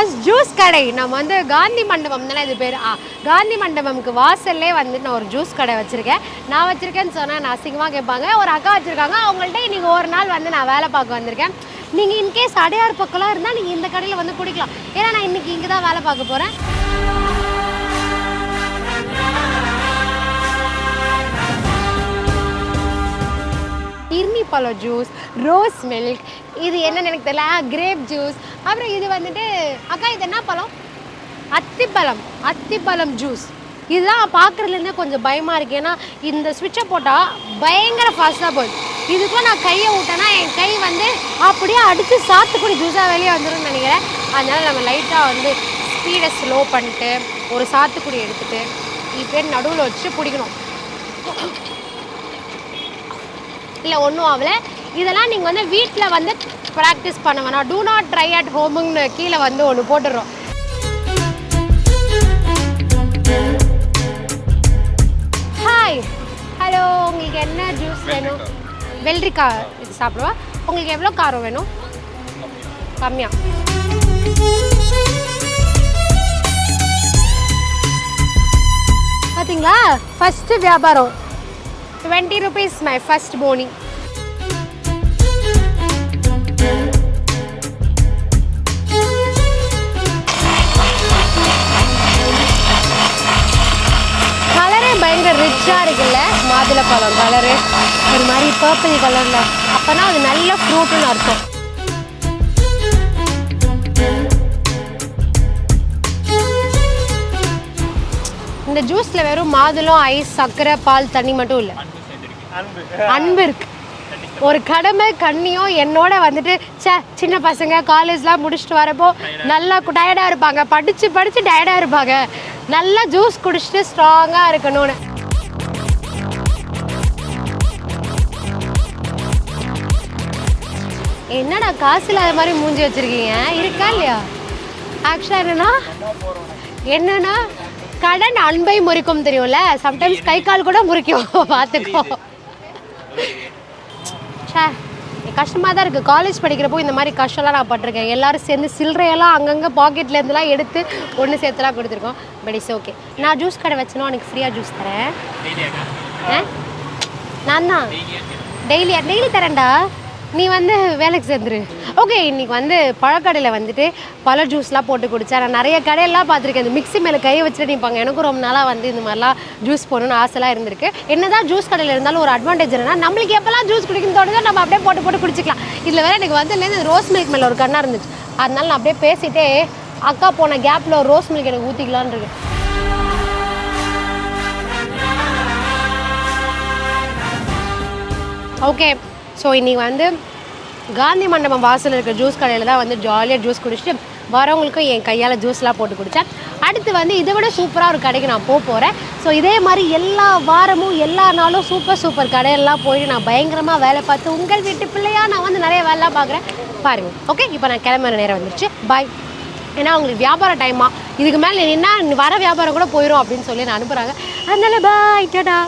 Famous juice கடை. நம்ம வந்து காந்தி மண்டபம் தானே இது பேர். காந்தி மண்டபம்க்கு வாசல்லே வந்து நான் ஒரு ஜூஸ் கடை வச்சுருக்கேன். நான் வச்சுருக்கேன்னு சொன்னால் நான் அசிங்கமாக கேட்பாங்க. ஒரு அக்கா வச்சுருக்காங்க. அவங்கள்ட்ட இன்றைக்கி ஒரு நாள் வந்து நான் வேலை பார்க்க வந்திருக்கேன். நீங்கள் இன்கேஸ் அடையார் பக்கம்லாம் இருந்தால் நீங்கள் இந்த கடையில் வந்து குடிக்கலாம். ஏன்னா நான் இன்றைக்கி இங்கே தான் வேலை பார்க்க போகிறேன். கிர்னி பழம் ஜூஸ், ரோஸ் மில்க், இது என்னன்னு எனக்கு தெரியல, கிரேப் ஜூஸ். அப்புறம் இது வந்துட்டு அக்கா இது என்ன பழம்? அத்திப்பழம் ஜூஸ். இதுதான் பார்க்குறதுலேருந்தே கொஞ்சம் பயமாக இருக்குது. ஏன்னா இந்த ஸ்விட்சை போட்டால் பயங்கர ஃபாஸ்ட்டாக போகுது. இதுக்கும் நான் கையை விட்டேன்னா என் கை வந்து அப்படியே அடித்து சாத்துக்குடி ஜூஸாக வெளியே வந்துடும் நினைக்கிறேன். அதனால் நம்ம லைட்டாக வந்து ஸ்பீடை ஸ்லோ பண்ணிட்டு ஒரு சாத்துக்குடி எடுத்துகிட்டு இப்படியே நடுவில் வச்சு பிடிக்கணும். இல்லை ஒன்றும் ஆகலை. இதெல்லாம் நீங்கள் வந்து வீட்டில் வந்து ப்ராக்டிஸ் பண்ண வேணாம். டூ நாட் ட்ரை அட் ஹோமுன்னு கீழே வந்து ஒன்று போட்டுடுறோம். ஹாய், ஹலோ, உங்களுக்கு என்ன ஜூஸ் வேணும்? வெள்ளரிக்காய் இது சாப்பிடுவா. உங்களுக்கு எவ்வளோ காரம் வேணும்? கம்மியாக. பார்த்தீங்களா, ஃபஸ்ட்டு வியாபாரம். 20 rupees my first boni. கலரே பயங்கர ரிச்சாக இருக்குல்ல, மாதுளப்பழம் கலரு ஒரு மாதிரி பர்பிள் கலரில். அப்போனா அது நல்ல ஃப்ரூட்டுன்னு அர்த்தம். இந்த ஜூஸில் வெறும் மாதுளம், ஐஸ், சர்க்கரை, பால், தண்ணி மட்டும் இல்லை, அன்பு இருக்கு. ஒரு கடமை கண்ணியும் என்னோட வந்துட்டு சின்ன பசங்க காலேஜ்லாம் முடிச்சுட்டு வரப்போ நல்லா டயர்டாக இருப்பாங்க, படித்து டயர்டாக இருப்பாங்க, நல்லா ஜூஸ் குடிச்சிட்டு ஸ்ட்ராங்காக இருக்கணும்னு. என்னடா காசு இல்லாத மாதிரி மூஞ்சி வச்சுருக்கீங்க, இருக்கா இல்லையா? ஆக்சுவலாக என்னன்னா கடன் அன்பை முறிக்கும் தெரியும்ல, சம்டைம்ஸ் கை கால் கூட முறிக்கும். பார்த்துக்கோ. கஷ்டமாக தான் இருக்குது. காலேஜ் படிக்கிறப்போ இந்த மாதிரி கஷ்டம்லாம் நான் பட்டிருக்கேன். எல்லோரும் சேர்ந்து சில்லறையெல்லாம் அங்கங்கே பாக்கெட்லேருந்துலாம் எடுத்து ஒன்று சேர்த்துலாம் கொடுத்துருக்கோம். But it's okay. நான் ஜூஸ் கடை வச்சேன்னா உனக்கு ஃப்ரீயாக ஜூஸ் தரேன். நான் தான் டெய்லி தரேன்டா. நீ வந்து வேலைக்கு சேர்ந்துரு. ஓகே, இன்றைக்கி வந்து பழக்கடையில் வந்துட்டு பழ ஜூஸ்லாம் போட்டு குடித்தேன். நான் நிறைய கடையெல்லாம் பார்த்துருக்கேன். இந்த மிக்ஸி மேலே கையை வச்சுட்டு நிற்பாங்க. எனக்கும் ரொம்ப நாளாக வந்து இந்த மாதிரிலாம் ஜூஸ் போடணும்னு ஆசைலாம் இருந்திருக்கு. என்னதான் ஜூஸ் கடையில் இருந்தாலும் ஒரு அட்வான்டேஜ் என்னன்னா, நம்மளுக்கு எப்போல்லாம் ஜூஸ் குடிக்கணும்னு தோணுதோ நம்ம அப்படியே போட்டு குடிச்சிக்கலாம். இதில் வேறு எனக்கு வந்து ரோஸ் மில்க் மேலே ஒரு கண்ணாக இருந்துச்சு. அதனால நான் அப்படியே பேசிகிட்டே அக்கா போன கேப்பில் ஒரு ரோஸ் மில்க் எனக்கு ஊற்றிக்கலான்னு இருக்கு. ஓகே, ஸோ இன்றைக்கி வந்து காந்தி மண்டபம் வாசலில் இருக்கிற ஜூஸ் கடையில் தான் வந்து ஜாலியாக ஜூஸ் குடிச்சிட்டு வரவங்களுக்கும் என் கையால் ஜூஸ்லாம் போட்டு குடித்தேன். அடுத்து வந்து இதை விட சூப்பராக ஒரு கடைக்கு நான் போகிறேன். ஸோ இதே மாதிரி எல்லா வாரமும் எல்லா நாளும் சூப்பர் கடையெல்லாம் போயிட்டு நான் பயங்கரமாக வேலை பார்த்து உங்கள் வீட்டு பிள்ளையாக நான் வந்து நிறைய வேலைலாம் பார்க்குறேன் பாருங்கள். ஓகே, இப்போ நான் கிளம்புற நேரம் வந்துடுச்சு. பாய். ஏன்னா உங்களுக்கு வியாபார டைமாக இதுக்கு மேலே என்ன வர வியாபாரம் கூட போயிடும் அப்படின்னு சொல்லி நான் அனுப்புகிறாங்க. அதனால பாய், டாடா.